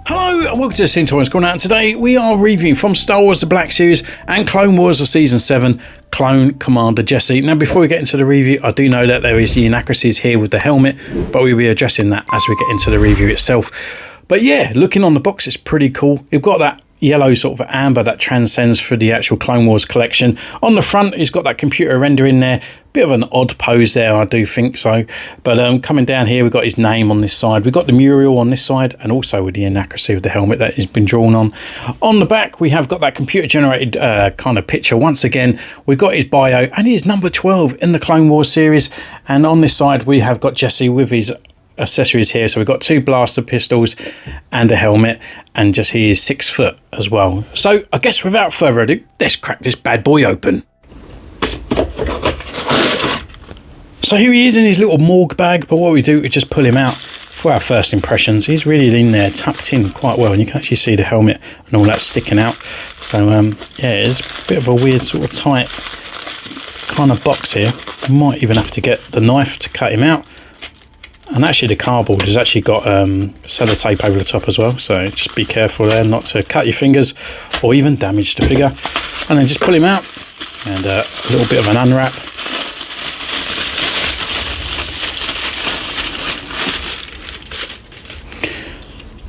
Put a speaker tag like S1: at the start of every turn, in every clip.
S1: Hello and welcome to the Centurion's Corner, and today we are reviewing from Star Wars The Black Series and Clone Wars of Season 7, Clone Commander Jesse. Now before we get into the review, I do know that there is the inaccuracies here with the helmet, but we'll be addressing that as we get into the review itself. But yeah, looking on the box, it's pretty cool. You've got that yellow sort of amber that transcends for the actual Clone Wars collection. On the front, he's got that computer render in there. Bit of an odd pose there, I do think so. But coming down here, we've got his name on this side. We've got the mural on this side, and also with the inaccuracy of the helmet that has been drawn on. On the back, we have got that computer-generated kind of picture. Once again, we've got his bio, and he's number 12 in the Clone Wars series. And on this side, we have got Jesse with his accessories here. So we've got 2 blaster pistols and a helmet, and just he is 6 foot as well. So I guess without further ado, let's crack this bad boy open. So here he is in his little morgue bag, but what we do is just pull him out for our first impressions. He's really in there, tucked in quite well, and you can actually see the helmet and all that sticking out. So yeah, it's a bit of a weird sort of tight kind of box here. You might even have to get the knife to cut him out. And actually the cardboard has actually got sellotape over the top as well, so just be careful there not to cut your fingers or even damage the figure. And then just pull him out, and a little bit of an unwrap.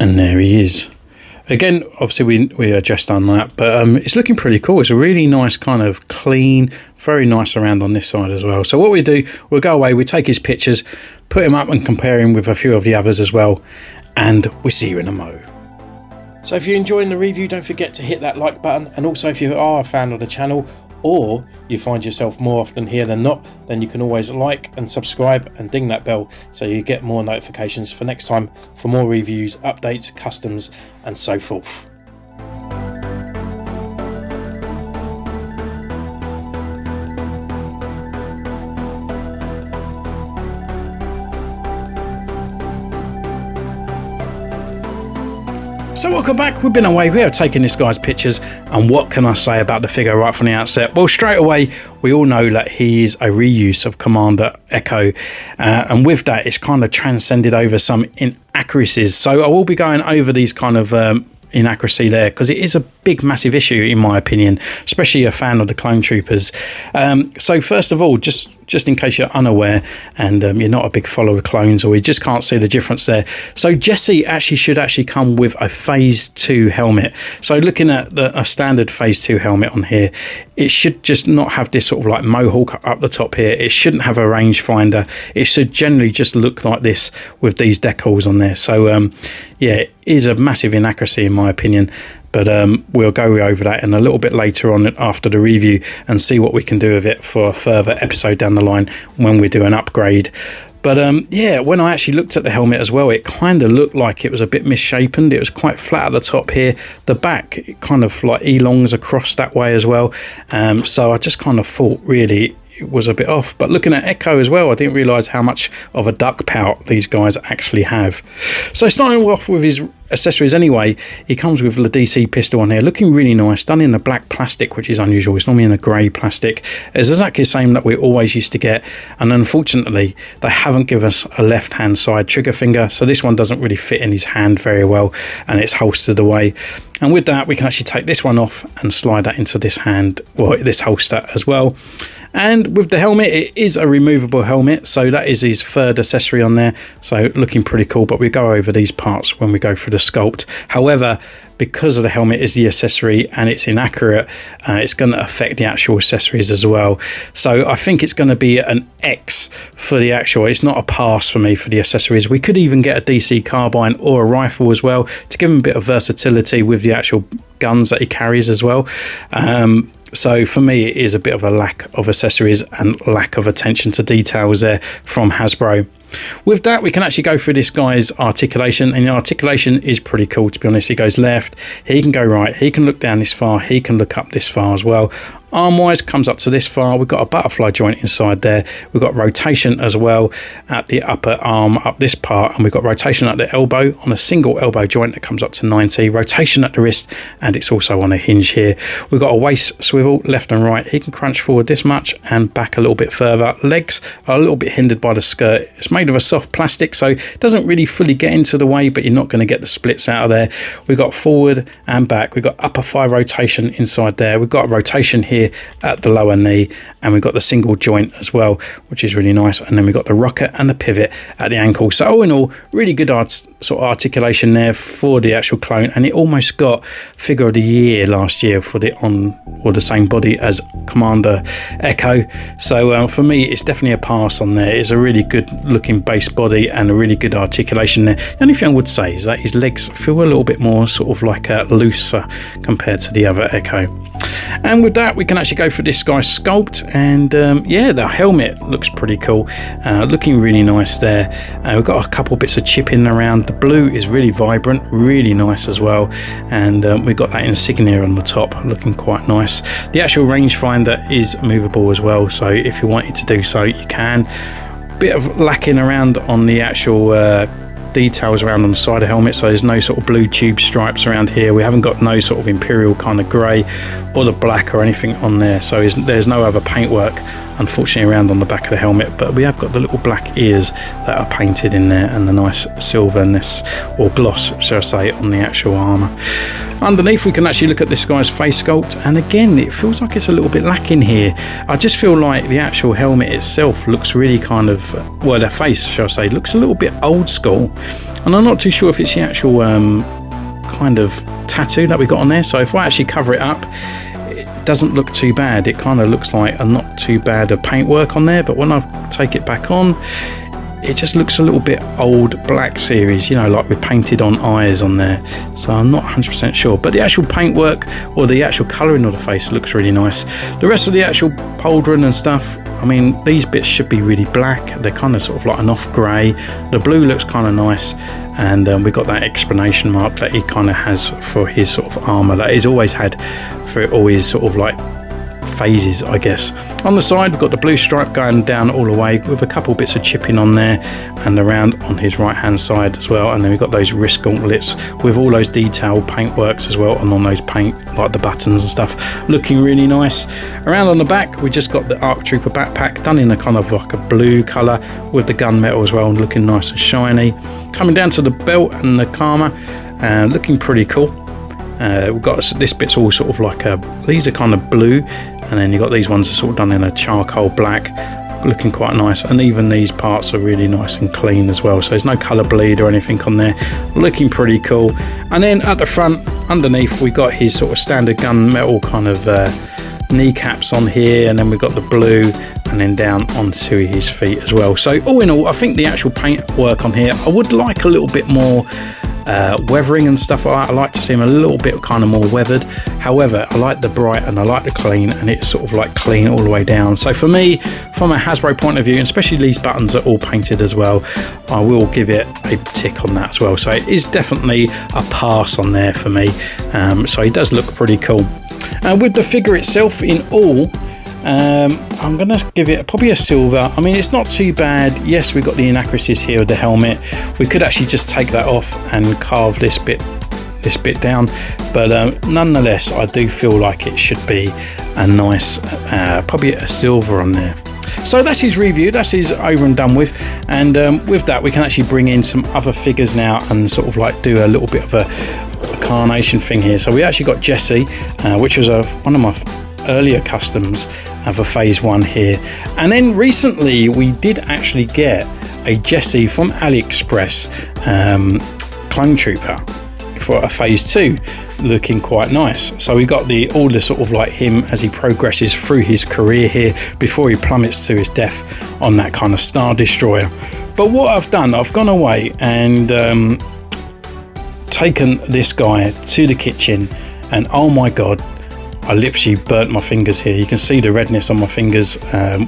S1: And there he is. Again, obviously we are just on that, but it's looking pretty cool. It's a really nice kind of clean, very nice around on this side as well. So what we do, we'll go away, we take his pictures, put him up and compare him with a few of the others as well, and we'll see you in a mo. So if you're enjoying the review, don't forget to hit that like button, and also if you are a fan of the channel, or you find yourself more often here than not, then you can always like and subscribe and ding that bell so you get more notifications for next time for more reviews, updates, customs and so forth. So welcome back. We've been away, we have taken this guy's pictures, and what can I say about the figure right from the outset? Well, straight away we all know that he is a reuse of Commander Echo, and with that it's kind of transcended over some inaccuracies. So I will be going over these kind of inaccuracy there, because it is a big massive issue in my opinion, especially a fan of the Clone Troopers. So first of all, just in case you're unaware and you're not a big follower of clones, or you just can't see the difference there, so Jesse should come with a phase 2 helmet. So looking at a standard phase 2 helmet on here, it should just not have this sort of like mohawk up the top here. It shouldn't have a rangefinder. It should generally just look like this with these decals on there. So yeah, it is a massive inaccuracy in my opinion, but we'll go over that in a little bit later on after the review and see what we can do with it for a further episode down the line when we do an upgrade. But yeah, when I actually looked at the helmet as well, it kind of looked like it was a bit misshapen. It was quite flat at the top here. The back, it kind of like elongs across that way as well. So I just kind of thought really it was a bit off. But looking at Echo as well, I didn't realise how much of a duck pout these guys actually have. So starting off with his accessories anyway, he comes with the DC pistol on here, looking really nice, done in the black plastic, which is unusual. It's normally in a grey plastic. It's exactly the same that we always used to get, and unfortunately they haven't given us a left hand side trigger finger, so this one doesn't really fit in his hand very well, and it's holstered away. And with that we can actually take this one off and slide that into this hand, well, this holster as well. And with the helmet, it is a removable helmet, so that is his third accessory on there, so looking pretty cool. But we go over these parts when we go through the sculpt. However, because of the helmet is the accessory and it's inaccurate, it's going to affect the actual accessories as well. So I think it's going to be an X for the actual, it's not a pass for me for the accessories. We could even get a DC carbine or a rifle as well to give him a bit of versatility with the actual guns that he carries as well. So for me, it is a bit of a lack of accessories and lack of attention to details there from Hasbro. With that, we can actually go through this guy's articulation, and the articulation is pretty cool, to be honest. He goes left, he can go right, he can look down this far, he can look up this far as well. Arm wise comes up to this far. We've got a butterfly joint inside there. We've got rotation as well at the upper arm up this part, and we've got rotation at the elbow on a single elbow joint that comes up to 90, rotation at the wrist, and it's also on a hinge here. We've got a waist swivel left and right. He can crunch forward this much and back a little bit further. Legs are a little bit hindered by the skirt. It's made of a soft plastic, so it doesn't really fully get into the way, but you're not going to get the splits out of there. We've got forward and back. We've got upper thigh rotation inside there. We've got a rotation here at the lower knee, and we've got the single joint as well, which is really nice. And then we've got the rocket and the pivot at the ankle. So all in all, really good sort of articulation there for the actual clone, and it almost got figure of the year last year for the the same body as Commander Echo. So for me, it's definitely a pass on there. It's a really good looking base body and a really good articulation there. The only thing I would say is that his legs feel a little bit more sort of like looser compared to the other Echo. And with that, we can actually go for this guy's sculpt, and yeah, the helmet looks pretty cool, looking really nice there. We've got a couple bits of chipping around. The blue is really vibrant, really nice as well, and we've got that insignia on the top, looking quite nice. The actual rangefinder is movable as well, so if you wanted to do so, you can. Bit of lacking around on the actual details around on the side of the helmet, so there's no sort of blue tube stripes around here. We haven't got no sort of imperial kind of grey or the black or anything on there, so there's no other paintwork unfortunately around on the back of the helmet, but we have got the little black ears that are painted in there and the nice silverness or gloss, shall I say, on the actual armour. Underneath, we can actually look at this guy's face sculpt, and again, it feels like it's a little bit lacking here. I just feel like the actual helmet itself looks really kind of, well, the face, shall I say, looks a little bit old school, and I'm not too sure if it's the actual kind of tattoo that we got on there. So if I actually cover it up, it doesn't look too bad. It kind of looks like a not too bad of paintwork on there, but when I take it back on, it just looks a little bit old Black Series, you know, like we painted on eyes on there. So I'm not 100% sure, but the actual paintwork or the actual colouring of the face looks really nice. The rest of the actual pauldron and stuff, I mean, these bits should be really black. They're kind of sort of like an off grey. The blue looks kind of nice, and we've got that explanation mark that he kind of has for his sort of armour that he's always had for all his sort of like phases, I guess. On the side, we've got the blue stripe going down all the way with a couple bits of chipping on there and around on his right hand side as well, and then we've got those wrist gauntlets with all those detailed paintworks as well, and on those paint, like the buttons and stuff, looking really nice. Around on the back, we just got the ARC Trooper backpack done in a kind of like a blue colour with the gunmetal as well, and looking nice and shiny. Coming down to the belt and the karma, looking pretty cool. We've got this bit's all sort of like these are kind of blue, and then you've got these ones sort of done in a charcoal black, looking quite nice, and even these parts are really nice and clean as well, so there's no colour bleed or anything on there, looking pretty cool. And then at the front, underneath, we got his sort of standard gunmetal kind of kneecaps on here, and then we've got the blue, and then down onto his feet as well. So all in all, I think the actual paint work on here, I would like a little bit more weathering and stuff like that. I like to see him a little bit kind of more weathered. However, I like the bright and I like the clean, and it's sort of like clean all the way down. So for me, from a Hasbro point of view, and especially these buttons are all painted as well, I will give it a tick on that as well. So it is definitely a pass on there for me. So he does look pretty cool. With the figure itself in all, I'm going to give it probably a silver. I mean, it's not too bad. Yes, we've got the inaccuracies here with the helmet. We could actually just take that off and carve this bit down, but nonetheless, I do feel like it should be a nice, probably a silver on there. So that's his review. That's his over and done with, and with that, we can actually bring in some other figures now and sort of like do a little bit of a carnation thing here. So we actually got Jesse, which was one of my earlier customs for phase 1 here, and then recently we did actually get a Jesse from AliExpress clone trooper for a phase 2, looking quite nice. So we got all the sort of like him as he progresses through his career here before he plummets to his death on that kind of Star Destroyer. But what I've done, I've gone away and taken this guy to the kitchen, and oh my god, I literally burnt my fingers here. You can see the redness on my fingers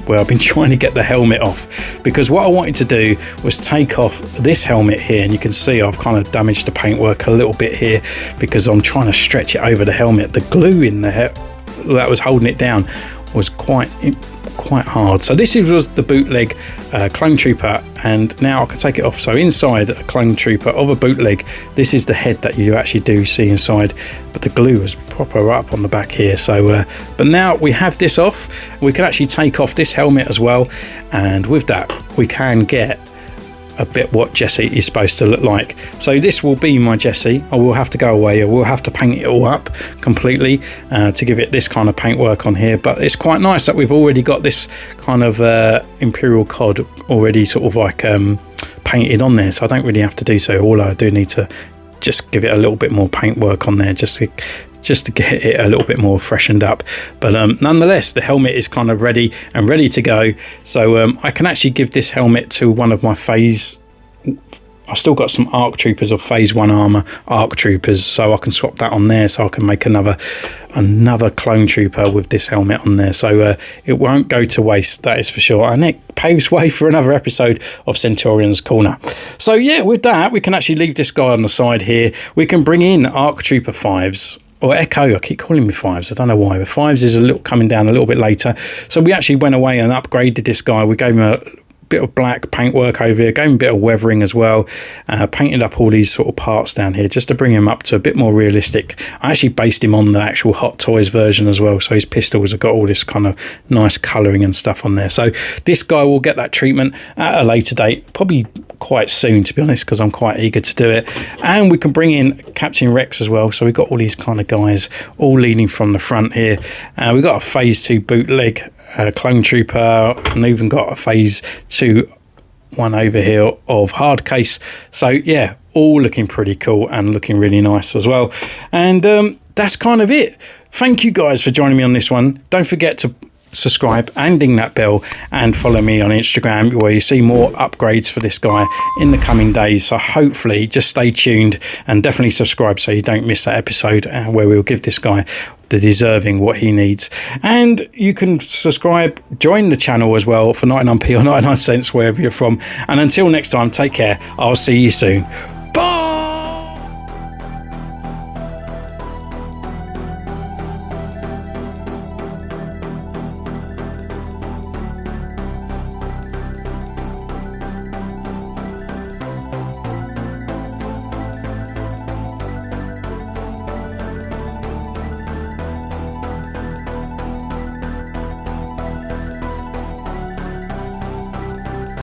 S1: where I've been trying to get the helmet off, because what I wanted to do was take off this helmet here, and you can see I've kind of damaged the paintwork a little bit here because I'm trying to stretch it over the helmet. The glue in the that was holding it down was quite hard. So this was the bootleg Clone Trooper, and now I can take it off. So inside a Clone Trooper of a bootleg, this is the head that you actually do see inside, but the glue is proper up on the back here. So but now we have this off, we can actually take off this helmet as well, and with that we can get a bit what Jessie is supposed to look like. So this will be my Jessie. I will have to go away, I will have to paint it all up completely to give it this kind of paintwork on here, but it's quite nice that we've already got this kind of Imperial Cod already sort of like painted on there, so I don't really have to do so. All I do need to just give it a little bit more paintwork on there just to get it a little bit more freshened up. But nonetheless, the helmet is kind of ready to go. So I can actually give this helmet to one of my phase. I've still got some ARC Troopers of Phase 1 armor ARC Troopers, so I can swap that on there, so I can make another Clone Trooper with this helmet on there. So it won't go to waste, that is for sure. And it paves way for another episode of Centurion's Corner. So yeah, with that, we can actually leave this guy on the side here. We can bring in ARC Trooper 5s. Or Echo, I keep calling me 5s, I don't know why, but 5s is coming down a little bit later. So we actually went away and upgraded this guy. We gave him a bit of black paintwork over here, gave him a bit of weathering as well, painted up all these sort of parts down here just to bring him up to a bit more realistic. I actually based him on the actual Hot Toys version as well, so his pistols have got all this kind of nice colouring and stuff on there. So this guy will get that treatment at a later date, probably quite soon, to be honest, because I'm quite eager to do it. And we can bring in Captain Rex as well, so we've got all these kind of guys all leading from the front here. We've got a Phase 2 bootleg Clone Trooper, and even got a Phase 2 one over here of hard case. So yeah, all looking pretty cool and looking really nice as well. And that's kind of it. Thank you guys for joining me on this one. Don't forget to subscribe and ding that bell and follow me on Instagram, where you see more upgrades for this guy in the coming days. So hopefully just stay tuned and definitely subscribe so you don't miss that episode where we'll give this guy the deserving what he needs. And you can subscribe, join the channel as well for 99p or 99 cents wherever you're from. And until next time, take care. I'll see you soon.